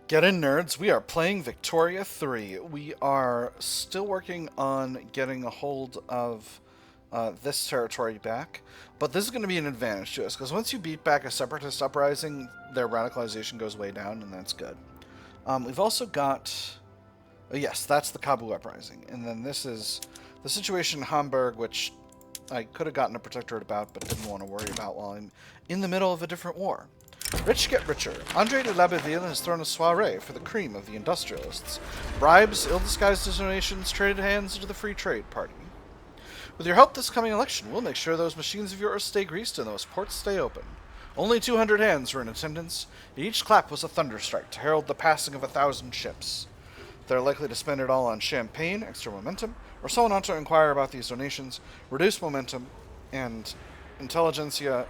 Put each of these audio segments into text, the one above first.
Get in, nerds. We are playing Victoria 3. We are still working on getting a hold of this territory back, but this is going to be an advantage to us, because once you beat back a separatist uprising, their radicalization goes way down, and that's good. We've also got... Oh, yes, that's the Kabul uprising. And then this is the situation in Hamburg, which I could have gotten a protectorate about, but didn't want to worry about while I'm in the middle of a different war. Rich get richer. Andre de Labeville has thrown a soiree for the cream of the industrialists. Bribes, ill-disguised donations, traded hands into the free trade party. With your help this coming election, we'll make sure those machines of yours stay greased and those ports stay open. Only 200 hands were in attendance, and each clap was a thunderstrike to herald the passing of 1,000 ships. They're likely to spend it all on champagne, extra momentum, or someone ought to inquire about these donations, reduce momentum, and intelligentsia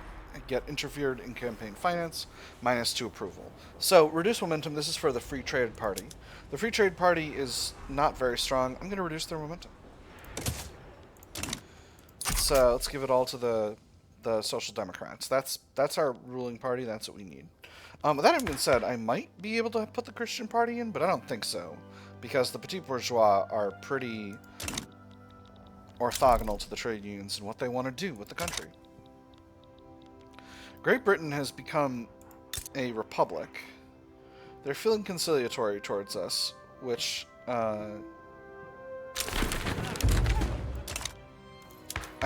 get interfered in campaign finance, -2 approval. So, reduce momentum, this is for the Free Trade Party. The Free Trade Party is not very strong. I'm going to reduce their momentum. Let's give it all to the Social Democrats. That's our ruling party, that's what we need. With that having been said, I might be able to put the Christian Party in, but I don't think so, because the Petit Bourgeois are pretty orthogonal to the trade unions and what they want to do with the country. Great Britain has become a republic. They're feeling conciliatory towards us, which I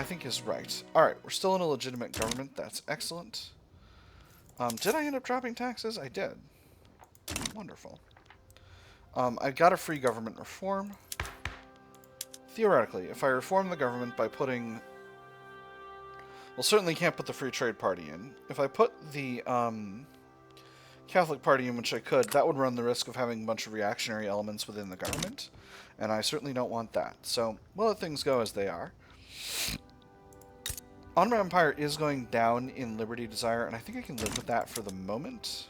think is right. Alright, we're still in a legitimate government. That's excellent. Did I end up dropping taxes? I did. Wonderful. I got a free government reform. Theoretically, if I reform the government by putting... Well, certainly can't put the Free Trade Party in. If I put the Catholic Party in, which I could, that would run the risk of having a bunch of reactionary elements within the government, and I certainly don't want that. So, we'll let things go as they are. Ottoman Empire is going down in liberty desire, and I think I can live with that for the moment.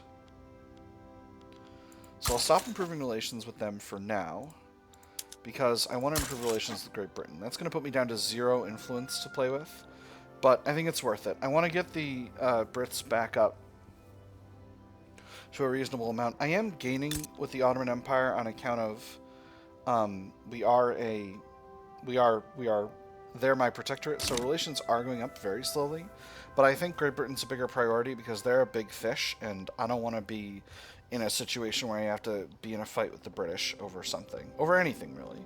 So I'll stop improving relations with them for now, because I want to improve relations with Great Britain. That's going to put me down to 0 influence to play with, but I think it's worth it. I want to get the Brits back up to a reasonable amount. I am gaining with the Ottoman Empire on account of they're my protectorate, so relations are going up very slowly. But I think Great Britain's a bigger priority because they're a big fish, and I don't want to be in a situation where I have to be in a fight with the British over something. Over anything, really.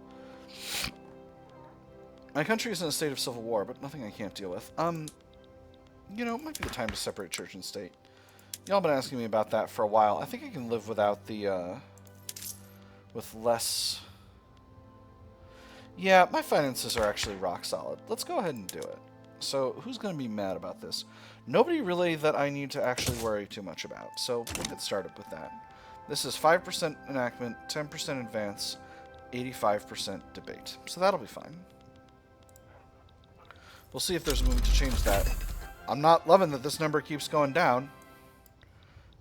My country is in a state of civil war, but nothing I can't deal with. You know, it might be the time to separate church and state. Y'all been asking me about that for a while. I think I can live without the, with less... Yeah, my finances are actually rock solid. Let's go ahead and do it. So, who's going to be mad about this? Nobody really that I need to actually worry too much about. So, we'll get started with that. This is 5% enactment, 10% advance, 85% debate. So that'll be fine. We'll see if there's a movement to change that. I'm not loving that this number keeps going down.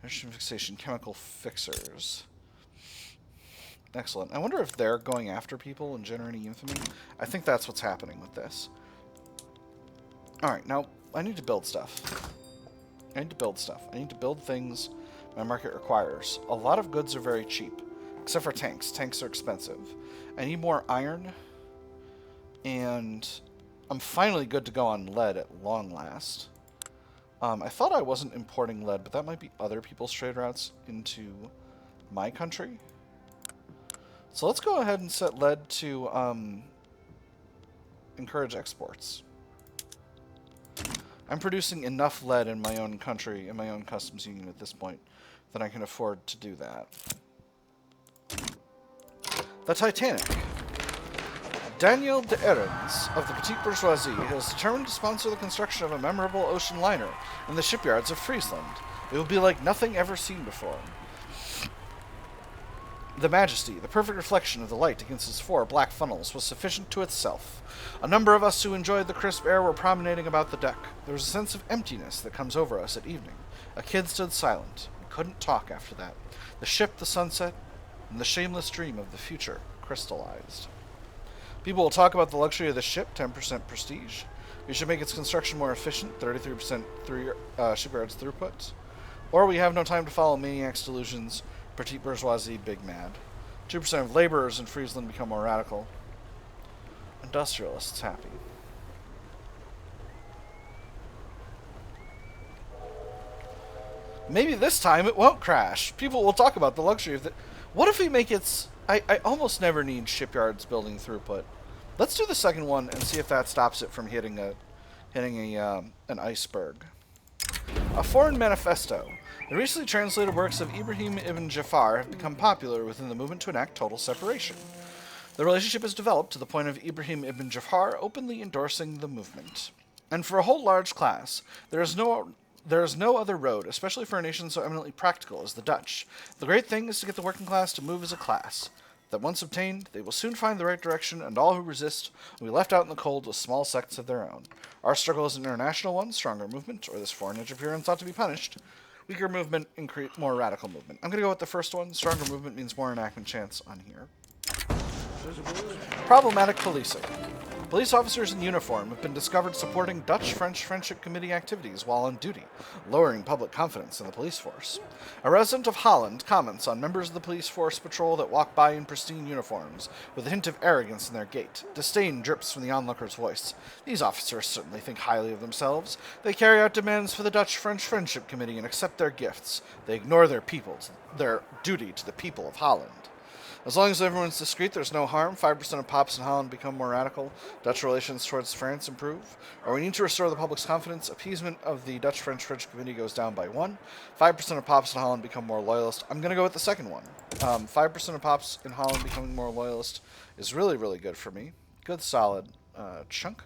Nitrogen fixation, chemical fixers. Excellent. I wonder if they're going after people and generating infamy. I think that's what's happening with this. Alright, now, I need to build stuff. I need to build things my market requires. A lot of goods are very cheap. Except for tanks. Tanks are expensive. I need more iron. And I'm finally good to go on lead at long last. I thought I wasn't importing lead, but that might be other people's trade routes into my country. So let's go ahead and set lead to encourage exports. I'm producing enough lead in my own country, in my own customs union at this point, that I can afford to do that. The Titanic. Daniel de Erens of the Petite Bourgeoisie has determined to sponsor the construction of a memorable ocean liner in the shipyards of Friesland. It will be like nothing ever seen before. The majesty, the perfect reflection of the light against its 4 black funnels, was sufficient to itself. A number of us who enjoyed the crisp air were promenading about the deck. There was a sense of emptiness that comes over us at evening. A kid stood silent. We couldn't talk after that. The ship, the sunset, and the shameless dream of the future crystallized. People will talk about the luxury of the ship, 10% prestige. We should make its construction more efficient, 33% shipyards throughput. Or we have no time to follow maniacs' delusions. Petite bourgeoisie, big mad. 2% of laborers in Friesland become more radical. Industrialists happy. Maybe this time it won't crash. People will talk about the luxury of the... What if we make it... I almost never need shipyards building throughput. Let's do the second one and see if that stops it from hitting an iceberg. A foreign manifesto. The recently translated works of Ibrahim ibn Jafar have become popular within the movement to enact total separation. The relationship has developed to the point of Ibrahim ibn Jafar openly endorsing the movement. And for a whole large class, there is no other road, especially for a nation so eminently practical as the Dutch. The great thing is to get the working class to move as a class. That once obtained, they will soon find the right direction, and all who resist will be left out in the cold with small sects of their own. Our struggle is an international one, stronger movement, or this foreign interference ought to be punished. Weaker movement, more radical movement. I'm going to go with the first one. Stronger movement means more enactment chance on here. Problematic policing. Police officers in uniform have been discovered supporting Dutch-French Friendship Committee activities while on duty, lowering public confidence in the police force. A resident of Holland comments on members of the police force patrol that walk by in pristine uniforms, with a hint of arrogance in their gait. Disdain drips from the onlooker's voice. These officers certainly think highly of themselves. They carry out demands for the Dutch-French Friendship Committee and accept their gifts. They ignore their duty to the people of Holland. As long as everyone's discreet, there's no harm. 5% of pops in Holland become more radical. Dutch relations towards France improve. Or we need to restore the public's confidence. Appeasement of the Dutch-French Friendship Committee goes down by 1. 5% of pops in Holland become more loyalist. I'm going to go with the second one. 5% of pops in Holland becoming more loyalist is really, really good for me. Good, solid chunk.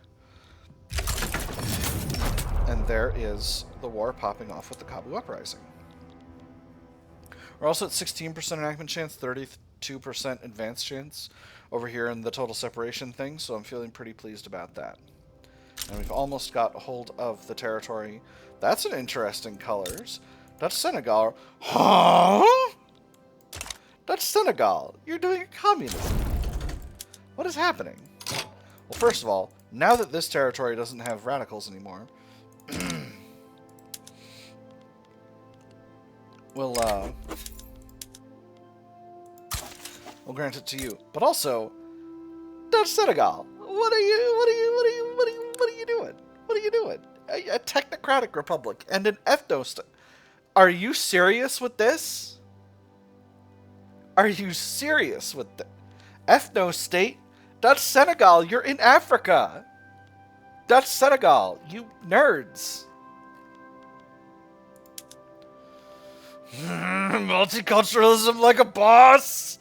And there is the war popping off with the Kabu Uprising. We're also at 16% enactment chance, 32% advance chance over here in the total separation thing, so I'm feeling pretty pleased about that. And we've almost got a hold of the territory. That's an interesting colors. Dutch Senegal. Huh? Dutch Senegal, you're doing a communism. What is happening? Well, first of all, now that this territory doesn't have radicals anymore, we'll grant it to you. But also, Dutch Senegal, what are you doing? What are you doing? A technocratic republic and an ethno-state. Are you serious with this? Are you serious with the ethno-state? Dutch Senegal, you're in Africa. Dutch Senegal, you nerds. Multiculturalism like a boss.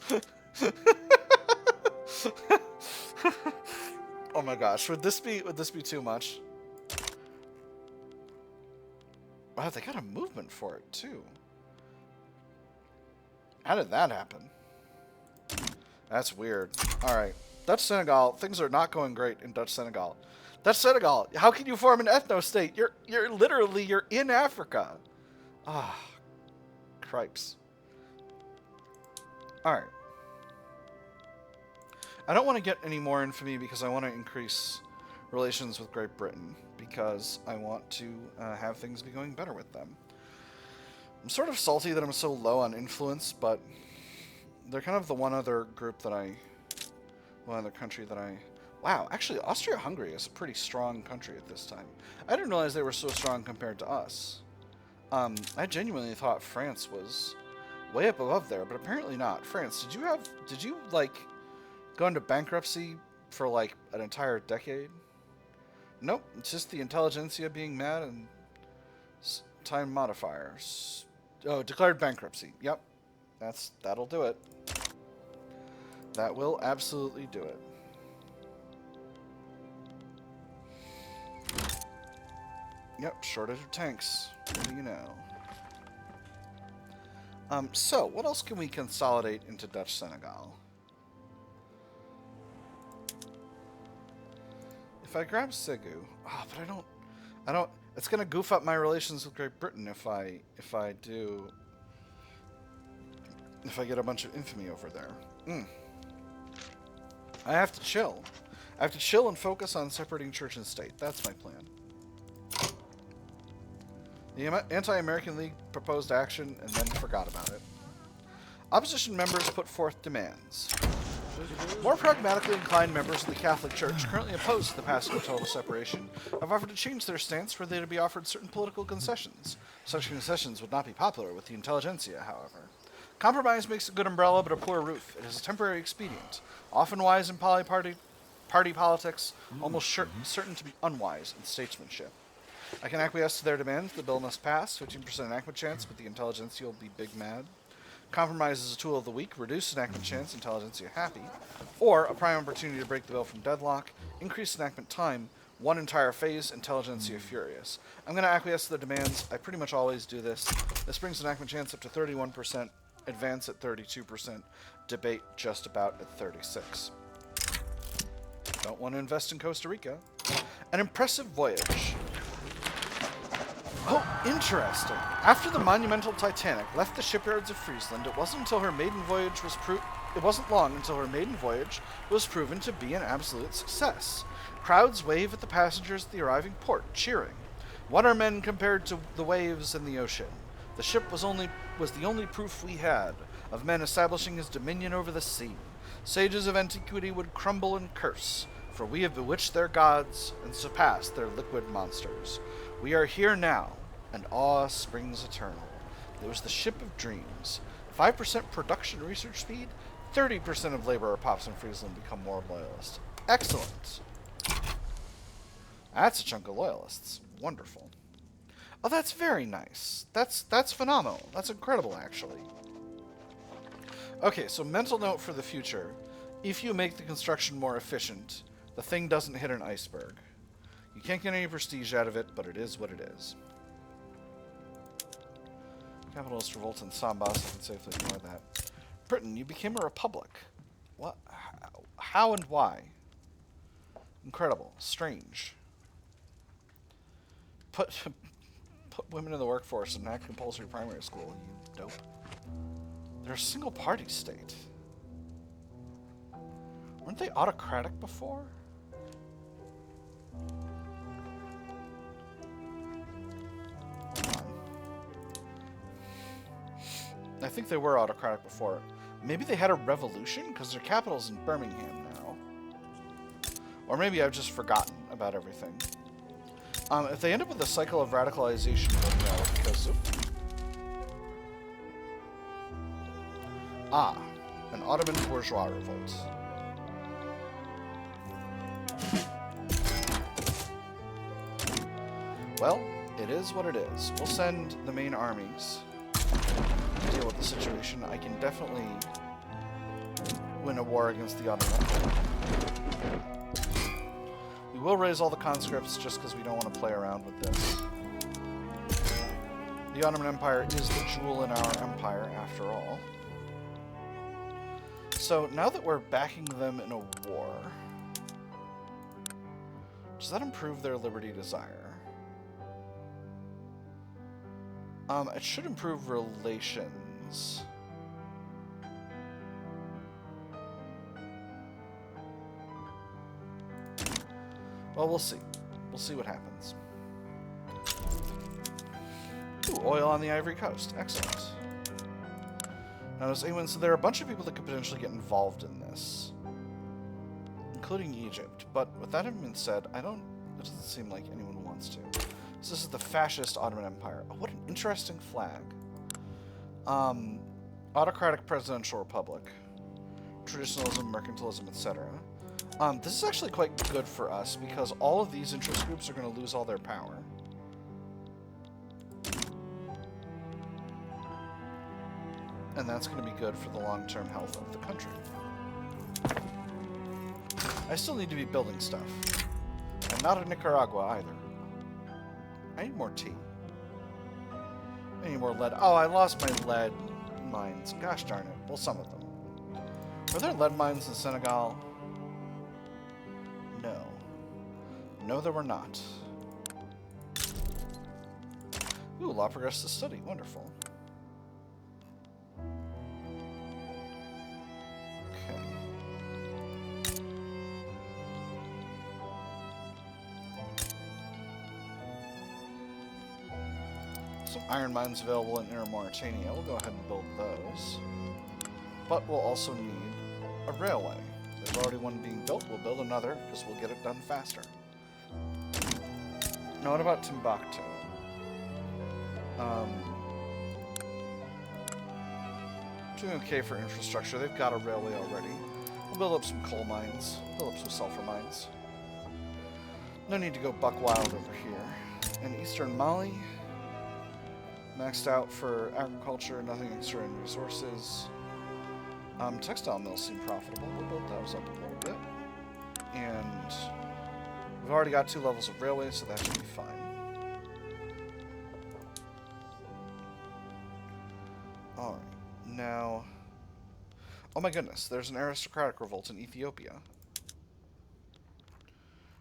Oh my gosh, would this be too much? Wow, they got a movement for it too. How did that happen? That's weird. All right, Dutch Senegal, things are not going great in Dutch Senegal. Dutch Senegal, how can you form an ethno-state? You're literally in Africa. Ah, cripes. All right. I don't want to get any more infamy because I want to increase relations with Great Britain because I want to have things be going better with them. I'm sort of salty that I'm so low on influence, but they're kind of the one other country that I... Wow, actually, Austria-Hungary is a pretty strong country at this time. I didn't realize they were so strong compared to us. I genuinely thought France was way up above there, but apparently not. France, did you like go into bankruptcy for like an entire decade? Nope, it's just the intelligentsia being mad and time modifiers. Oh, declared bankruptcy. Yep, that'll do it. That will absolutely do it. Yep, shortage of tanks. What do you know? So, what else can we consolidate into Dutch Senegal? If I grab Segu, but I don't. It's gonna goof up my relations with Great Britain if I get a bunch of infamy over there. I have to chill. I have to chill and focus on separating church and state. That's my plan. The Anti-American League proposed action and then forgot about it. Opposition members put forth demands. More pragmatically inclined members of the Catholic Church, currently opposed to the passing of total separation, have offered to change their stance were they to be offered certain political concessions. Such concessions would not be popular with the intelligentsia, however. Compromise makes a good umbrella but a poor roof. It is a temporary expedient, often wise in party politics, almost certain to be unwise in statesmanship. I can acquiesce to their demands. The bill must pass. 15% enactment chance, but the intelligentsia will be big mad. Compromise is a tool of the week. Reduce enactment chance. Intelligentsia happy. Or a prime opportunity to break the bill from deadlock. Increase enactment time. One entire phase. Intelligentsia furious. I'm going to acquiesce to their demands. I pretty much always do this. This brings enactment chance up to 31%. Advance at 32%. Debate just about at 36%. Don't want to invest in Costa Rica. An impressive voyage. Oh, interesting. After the monumental Titanic left the shipyards of Friesland, it wasn't long until her maiden voyage was proven to be an absolute success. Crowds wave at the passengers at the arriving port, cheering. What are men compared to the waves in the ocean? The ship was the only proof we had of men establishing his dominion over the sea. Sages of antiquity would crumble and curse, for we have bewitched their gods and surpassed their liquid monsters. We are here now, and awe springs eternal. It was the ship of dreams. 5% production research speed, 30% of labor pops in Friesland become more loyalist. Excellent. That's a chunk of loyalists. Wonderful. Oh, that's very nice. That's phenomenal. That's incredible, actually. Okay, so mental note for the future. If you make the construction more efficient, the thing doesn't hit an iceberg. You can't get any prestige out of it, but it is what it is. Capitalist revolt in Sambas, I can safely ignore that. Britain, you became a republic. What? How and why? Incredible. Strange. Put women in the workforce and enact compulsory primary school, you dope. They're a single-party state. Weren't they autocratic before? I think they were autocratic before. Maybe they had a revolution because their capital's in Birmingham now. Or maybe I've just forgotten about everything. If they end up with a cycle of radicalization, then no, because... an Ottoman bourgeois revolt. Well, it is what it is. We'll send the main armies to deal with the situation. I can definitely win a war against the Ottoman Empire. We will raise all the conscripts just because we don't want to play around with this. The Ottoman Empire is the jewel in our empire, after all. So, now that we're backing them in a war, does that improve their liberty desire? It should improve relations. Well, we'll see. We'll see what happens. Ooh, oil on the Ivory Coast. Excellent. Now, as Awen said, there are a bunch of people that could potentially get involved in this, including Egypt. But with that having been said, it doesn't seem like anyone wants to. So this is the fascist Ottoman Empire. Oh, what an interesting flag. Autocratic presidential republic. Traditionalism, mercantilism, etc. This is actually quite good for us because all of these interest groups are going to lose all their power. And that's going to be good for the long-term health of the country. I still need to be building stuff. I'm not in Nicaragua either. I need more tea. I need more lead. Oh, I lost my lead mines. Gosh darn it. Well, some of them. Were there lead mines in Senegal? No. No, there were not. Ooh, law progress to study. Wonderful. Some iron mines available in Inner Mauritania. We'll go ahead and build those. But we'll also need a railway. There's already one being built. We'll build another because we'll get it done faster. Now, what about Timbuktu? Doing okay for infrastructure. They've got a railway already. We'll build up some coal mines. Build up some sulfur mines. No need to go buck wild over here. In eastern Mali, maxed out for agriculture, nothing extra in resources. Textile mills seem profitable. We'll build those up a little bit. And we've already got 2 levels of railway, so that should be fine. Alright, now... Oh my goodness, there's an aristocratic revolt in Ethiopia.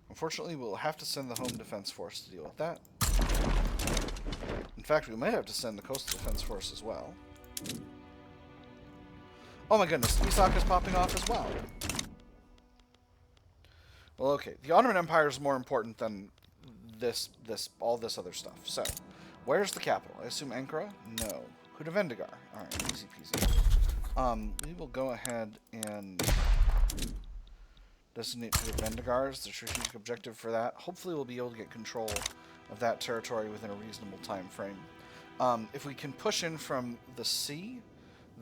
Unfortunately, we'll have to send the Home Defense Force to deal with that. In fact, we might have to send the Coastal Defense Force as well. Oh my goodness, Isak is popping off as well. Well, okay, the Ottoman Empire is more important than all this other stuff. So, where's the capital? I assume Ankara? No. Hudavendigar. Alright, easy peasy. We will go ahead and designate Hudavendigar as the strategic objective for that. Hopefully we'll be able to get control of that territory within a reasonable time frame. If we can push in from the sea,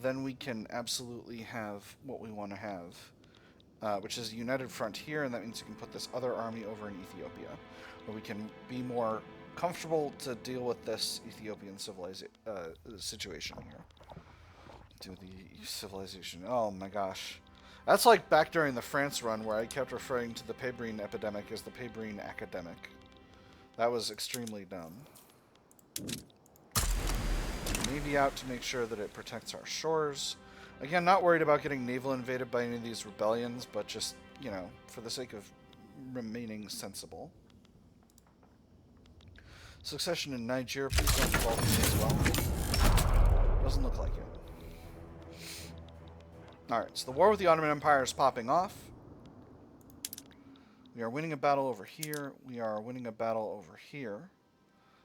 then we can absolutely have what we want to have, which is a united front here, and that means you can put this other army over in Ethiopia, where we can be more comfortable to deal with this Ethiopian situation here. Do the civilization. Oh my gosh. That's like back during the France run where I kept referring to the Pébrine epidemic as the Pébrine academic. That was extremely dumb. Navy out to make sure that it protects our shores. Again, not worried about getting naval invaded by any of these rebellions, but just, you know, for the sake of remaining sensible. Succession in Nigeria, please don't involve me as well. Doesn't look like it. Alright, so the war with the Ottoman Empire is popping off. We are winning a battle over here. We are winning a battle over here.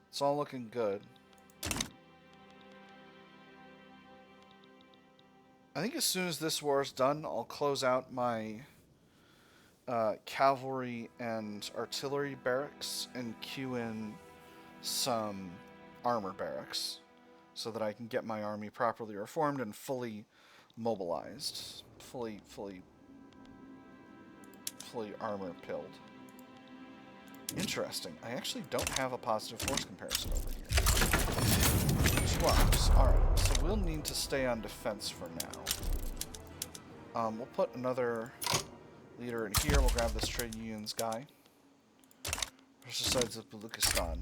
It's all looking good. I think as soon as this war is done, I'll close out my cavalry and artillery barracks and queue in some armor barracks so that I can get my army properly reformed and fully mobilized. Fully armor pilled. Interesting. I actually don't have a positive force comparison over here. 2 arms. Alright, so we'll need to stay on defense for now. We'll put another leader in here. We'll grab this trade unions guy. Versus sides of Baluchistan.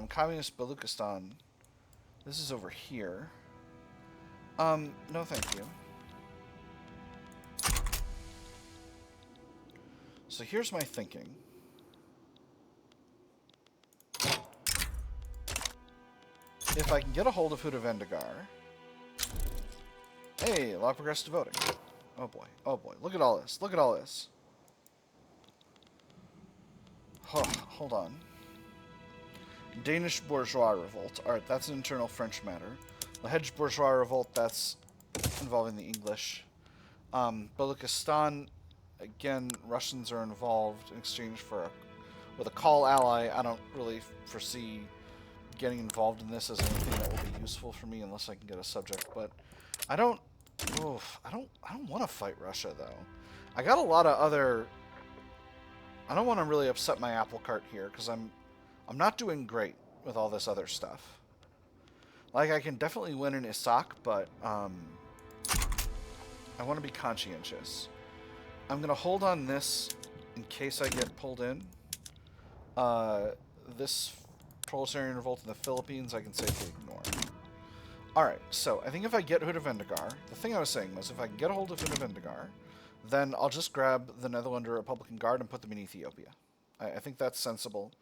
Communist Baluchistan. This is over here. No thank you. So here's my thinking. If I can get a hold of Hudavendigar... Hey, a lot of progressive voting. Oh boy, oh boy. Look at all this, look at all this. Huh, hold on. Danish bourgeois revolt. Alright, that's an internal French matter. The Hedge bourgeois revolt, that's involving the English. Baluchistan, again, Russians are involved in exchange for with a call ally. I don't really foresee getting involved in this as anything that will be useful for me unless I can get a subject. But I don't want to fight Russia though. I got a lot of other. I don't want to really upset my apple cart here because I'm not doing great with all this other stuff. Like, I can definitely win in Isak, but I want to be conscientious. I'm going to hold on this in case I get pulled in. This proletarian revolt in the Philippines I can safely ignore. Alright, so I think if I get Hudavendigar, the thing I was saying was if I can get a hold of Hudavendigar, then I'll just grab the Netherlander Republican Guard and put them in Ethiopia. I think that's sensible.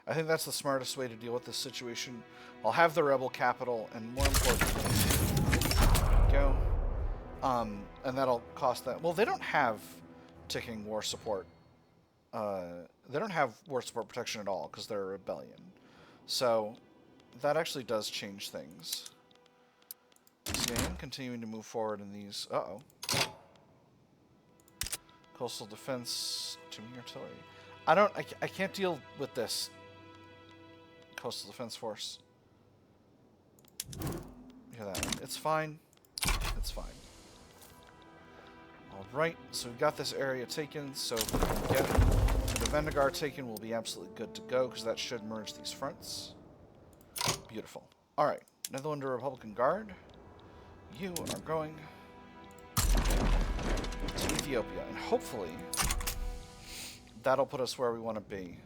I think that's the smartest way to deal with this situation. I'll have the rebel capital, and more importantly, go. And that'll cost them. Well, they don't have ticking war support. They don't have war support protection at all because they're a rebellion. So that actually does change things. So I am continuing to move forward in these. Uh-oh. Coastal defense, tuning artillery. I can't deal with this coastal defense force. Hear that one? It's fine. It's fine. Alright, so we've got this area taken, so if we can get the Vendigar taken, we'll be absolutely good to go, because that should merge these fronts. Beautiful. Alright, Netherlander Republican Guard. You are going to Ethiopia, and hopefully that'll put us where we want to be.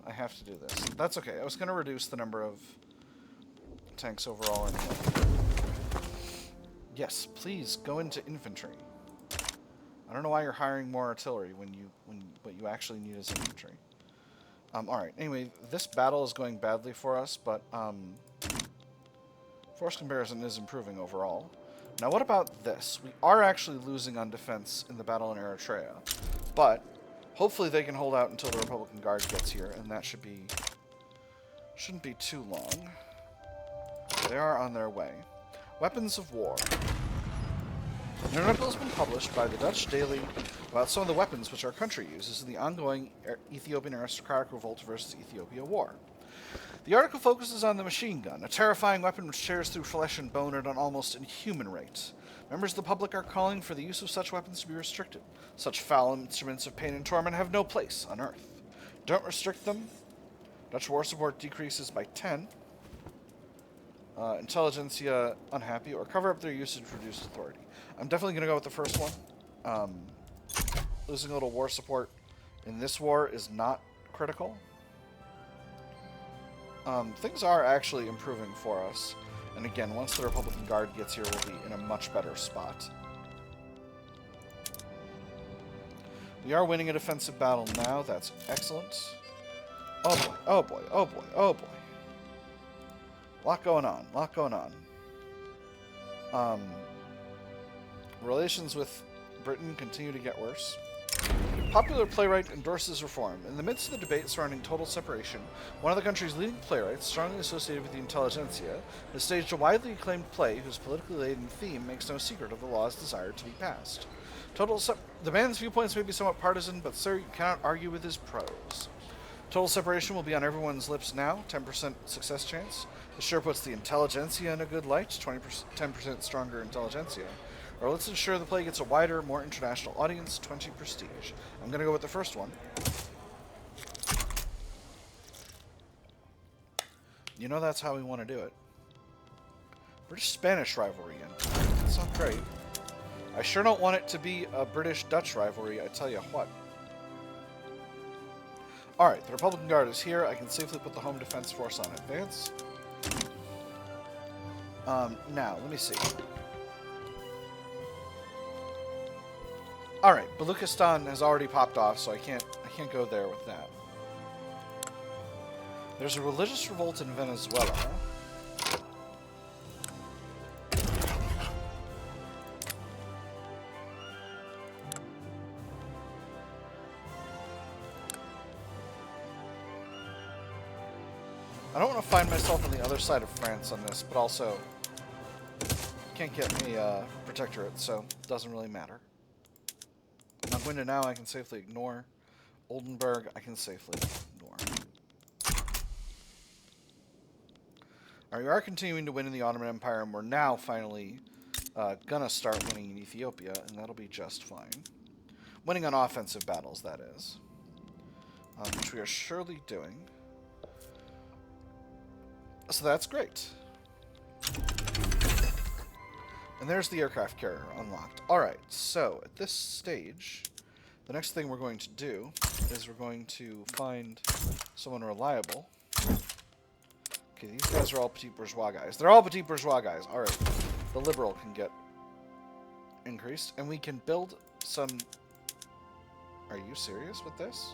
I have to do this. That's okay. I was going to reduce the number of tanks overall anyway. Yes, please go into infantry. I don't know why you're hiring more artillery when what you actually need is infantry. Alright, anyway, this battle is going badly for us, but force comparison is improving overall. Now what about this? We are actually losing on defense in the battle in Eritrea, but hopefully they can hold out until the Republican Guard gets here, and that shouldn't be too long. They are on their way. Weapons of war. An article has been published by the Dutch Daily about some of the weapons which our country uses in the ongoing Ethiopian aristocratic revolt versus Ethiopia war. The article focuses on the machine gun, a terrifying weapon which tears through flesh and bone at an almost inhuman rate. Members of the public are calling for the use of such weapons to be restricted. Such foul instruments of pain and torment have no place on Earth. Don't restrict them. Dutch war support decreases by 10. Intelligentsia unhappy, or cover up their usage to reduce authority. I'm definitely going to go with the first one. Losing a little war support in this war is not critical. Things are actually improving for us. And again, once the Republican Guard gets here, we'll be in a much better spot. We are winning a defensive battle now. That's excellent. Oh boy, oh boy, oh boy, oh boy. Lot going on, lot going on. Relations with Britain continue to get worse. Popular playwright endorses reform. In the midst of the debate surrounding total separation, one of the country's leading playwrights, strongly associated with the intelligentsia, has staged a widely acclaimed play whose politically laden theme makes no secret of the laws desired to be passed. The man's viewpoints may be somewhat partisan, but sir, you cannot argue with his prose. Total separation will be on everyone's lips now, 10% success chance. This sure puts the intelligentsia in a good light, 10% stronger intelligentsia. Or let's ensure the play gets a wider, more international audience, 20 prestige. I'm going to go with the first one. You know that's how we want to do it. British-Spanish rivalry again. That's not great. I sure don't want it to be a British-Dutch rivalry, I tell you what. Alright, the Republican Guard is here. I can safely put the Home Defense Force on advance. Now, let me see. Alright, Baluchistan has already popped off, so I can't go there with that. There's a religious revolt in Venezuela. I don't want to find myself on the other side of France on this, but also can't get a protectorate, so it doesn't really matter. Magwinda now I can safely ignore. Oldenburg I can safely ignore. Alright, we are continuing to win in the Ottoman Empire, and we're now finally gonna start winning in Ethiopia, and that'll be just fine. Winning on offensive battles, that is. Which we are surely doing. So that's great. And there's the aircraft carrier unlocked. Alright, so at this stage, the next thing we're going to do is we're going to find someone reliable. Okay, these guys are all petit bourgeois guys. They're all petit bourgeois guys. Alright, the liberal can get increased, and we can build some... Are you serious with this?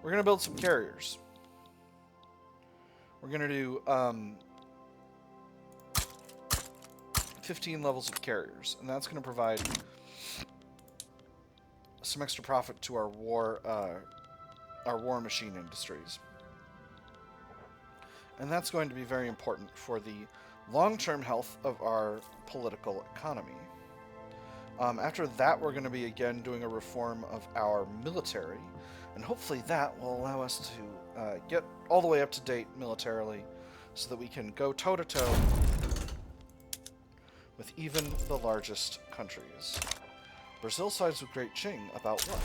We're going to build some carriers. We're going to do 15 levels of carriers, and that's going to provide some extra profit to our war machine industries. And that's going to be very important for the long-term health of our political economy. After that, we're going to be again doing a reform of our military, and hopefully that will allow us to get all the way up to date militarily so that we can go toe-to-toe with even the largest countries. Brazil sides with Great Qing about what?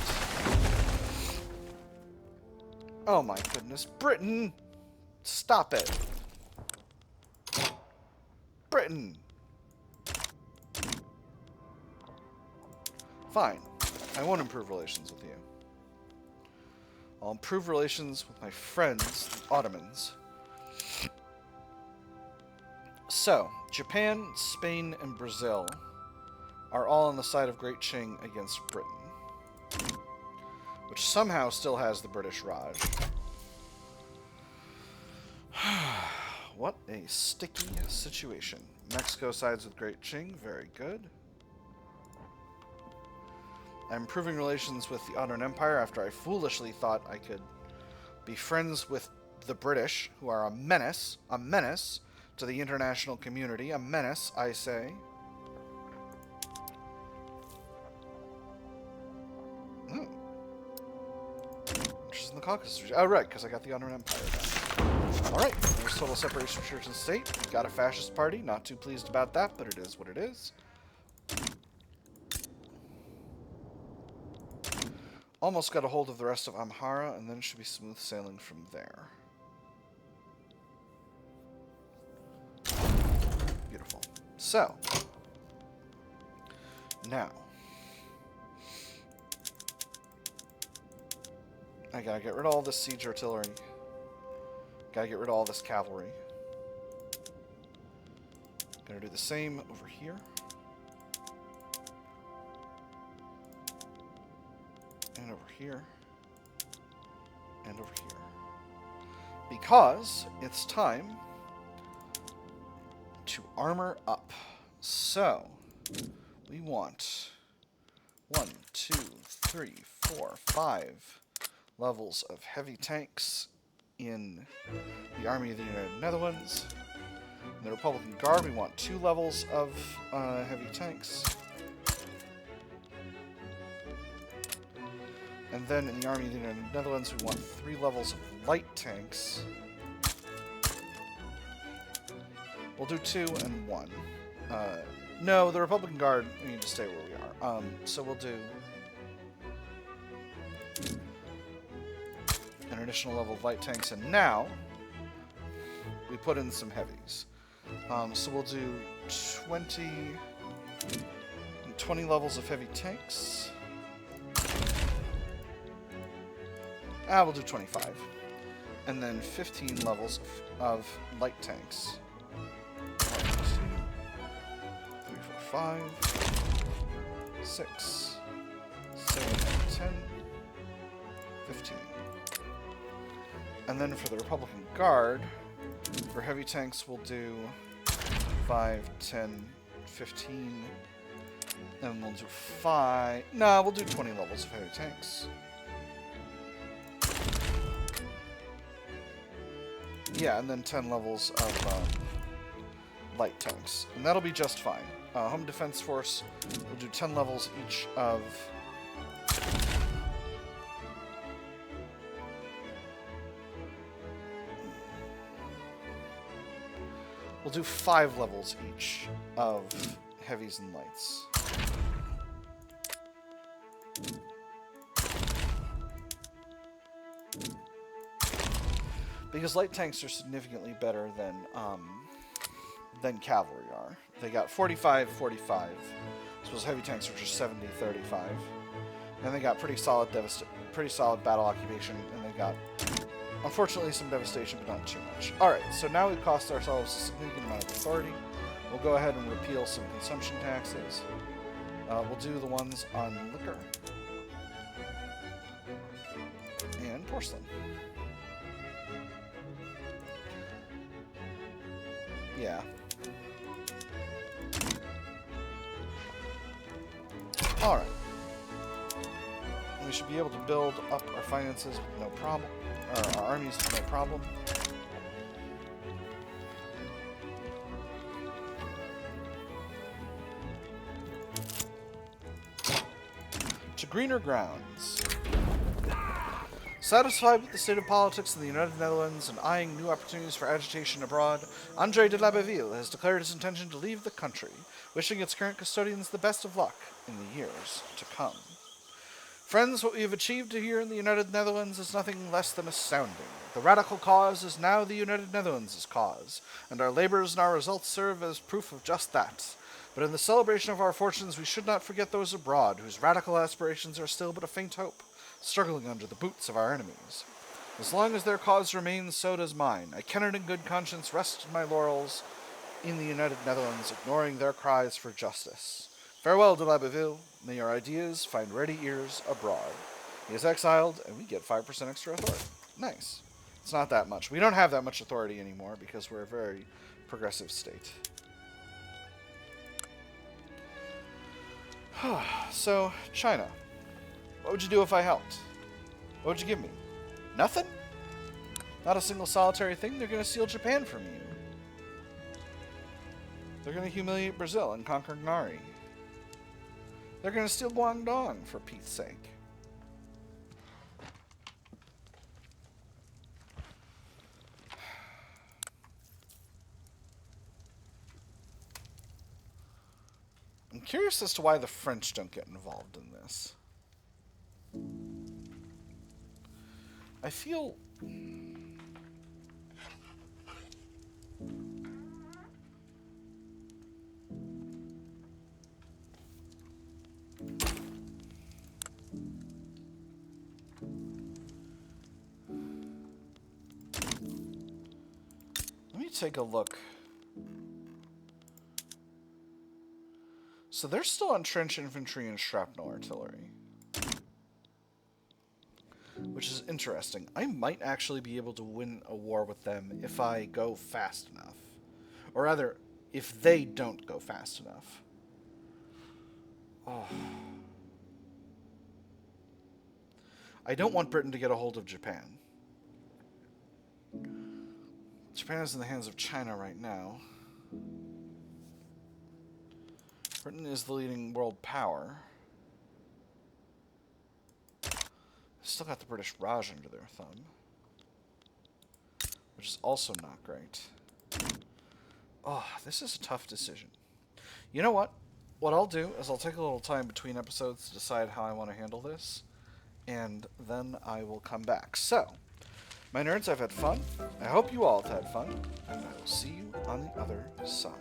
Oh my goodness, Britain! Stop it! Britain! Fine. I won't improve relations with you. I'll improve relations with my friends, the Ottomans. So, Japan, Spain, and Brazil are all on the side of Great Qing against Britain, which somehow still has the British Raj. What a sticky situation. Mexico sides with Great Qing. Very good. I'm improving relations with the Ottoman Empire after I foolishly thought I could be friends with the British, who are a menace to the international community. A menace, I say. Interest in the Caucasus region. Oh, right, because I got the Ottoman Empire back. Alright, there's total separation of church and state. Got a fascist party. Not too pleased about that, but it is what it is. Almost got a hold of the rest of Amhara, and then it should be smooth sailing from there. Beautiful. So, now, I gotta get rid of all this siege artillery. Gotta get rid of all this cavalry. Gonna do the same over here. And over here. And over here. Because it's time to armor up. So, we want 1, 2, 3, 4, 5 levels of heavy tanks in the Army of the United Netherlands. In the Republican Guard, we want 2 levels of heavy tanks. And then in the Army of the United Netherlands, we want 3 levels of light tanks. We'll do 2 and 1. No, the Republican Guard, we need to stay where we are. So we'll do an additional level of light tanks, and now we put in some heavies. So we'll do 20 levels of heavy tanks. We'll do 25. And then 15 levels of light tanks. 1, 2, 3, 4, 5, 6, 7, 8, 10, 15. And then for the Republican Guard, for heavy tanks, we'll do 5, 10, 15, and we'll do 5... No, we'll do 20 levels of heavy tanks. Yeah, and then 10 levels of light tanks. And that'll be just fine. Home Defense Force will do 10 levels each of... We'll do 5 levels each of heavies and lights. Because light tanks are significantly better than cavalry are. They got 45, 45. Suppose heavy tanks are just 70, 35. And they got pretty solid battle occupation, and they got, unfortunately, some devastation, but not too much. Alright, so now we've cost ourselves a significant amount of authority. We'll go ahead and repeal some consumption taxes. We'll do the ones on liquor and porcelain. Yeah. Alright. We should be able to build up our finances with no problem, or our armies with no problem. To greener grounds. Satisfied with the state of politics in the United Netherlands and eyeing new opportunities for agitation abroad, André de Labaville has declared his intention to leave the country, wishing its current custodians the best of luck in the years to come. Friends, what we have achieved here in the United Netherlands is nothing less than astounding. The radical cause is now the United Netherlands' cause, and our labors and our results serve as proof of just that. But in the celebration of our fortunes, we should not forget those abroad, whose radical aspirations are still but a faint hope, struggling under the boots of our enemies. As long as their cause remains, so does mine. I cannot in good conscience rest my laurels in the United Netherlands, ignoring their cries for justice. Farewell, de Labaville. May your ideas find ready ears abroad. He is exiled, and we get 5% extra authority. Nice. It's not that much. We don't have that much authority anymore because we're a very progressive state. So, China. What would you do if I helped? What would you give me? Nothing? Not a single solitary thing? They're going to steal Japan from you. They're going to humiliate Brazil and conquer Ngari. They're going to steal Guangdong, for Pete's sake. I'm curious as to why the French don't get involved in this. I feel... Let me take a look. So they're still on trench infantry and shrapnel artillery, which is interesting. I might actually be able to win a war with them if I go fast enough. Or rather, if they don't go fast enough. Oh. I don't want Britain to get a hold of Japan. Japan is in the hands of China right now. Britain is the leading world power. Still got the British Raj under their thumb, which is also not great. Oh, this is a tough decision. You know what? What I'll do is I'll take a little time between episodes to decide how I want to handle this, and then I will come back. So, my nerds, I've had fun. I hope you all have had fun, and I will see you on the other side.